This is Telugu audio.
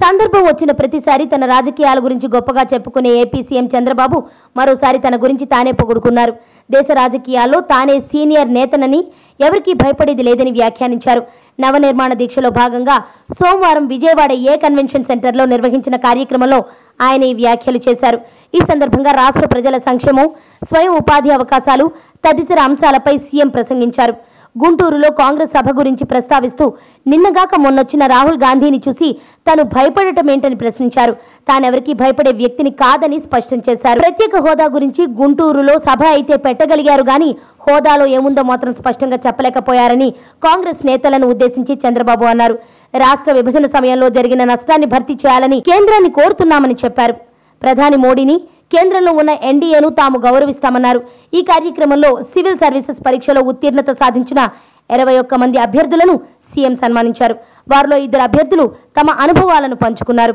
సందర్భం వచ్చిన ప్రతిసారి తన రాజకీయాల గురించి గొప్పగా చెప్పుకునే ఏపీ సీఎం చంద్రబాబు మరోసారి తన గురించి తానే పొగుడుకున్నారు. దేశ రాజకీయాల్లో తానే సీనియర్ నేతనని, ఎవరికీ భయపడేది లేదని వ్యాఖ్యానించారు. నవనిర్మాణ దీక్షలో భాగంగా సోమవారం విజయవాడ ఏ కన్వెన్షన్ సెంటర్లో నిర్వహించిన కార్యక్రమంలో ఆయన ఈ వ్యాఖ్యలు చేశారు. ఈ సందర్భంగా రాష్ట్ర ప్రజల సంక్షేమం, స్వయం ఉపాధి అవకాశాలు తదితర అంశాలపై సీఎం ప్రసంగించారు. గుంటూరులో కాంగ్రెస్ సభ గురించి ప్రస్తావిస్తూ నిన్నగాక మొన్నొచ్చిన రాహుల్ గాంధీని చూసి తాను భయపడటం ఏంటని ప్రశ్నించారు. తానెవరికి భయపడే వ్యక్తిని కాదని స్పష్టం చేశారు. ప్రత్యేక హోదా గురించి గుంటూరులో సభ అయితే పెట్టగలిగారు గాని హోదాలో ఏముందో మాత్రం స్పష్టంగా చెప్పలేకపోయారని కాంగ్రెస్ నేతలను ఉద్దేశించి చంద్రబాబు అన్నారు. రాష్ట్ర విభజన సమయంలో జరిగిన నష్టాన్ని భర్తీ చేయాలని కేంద్రాన్ని కోరుతున్నామని చెప్పారు. ప్రధాని మోడీని, కేంద్రంలో ఉన్న ఎన్డీఏను తాము గౌరవిస్తామన్నారు. ఈ కార్యక్రమంలో సివిల్ సర్వీసెస్ పరీక్షలో ఉత్తీర్ణత సాధించిన 21 మంది అభ్యర్థులను సీఎం సన్మానించారు. వారిలో 2 అభ్యర్థులు తమ అనుభవాలను పంచుకున్నారు.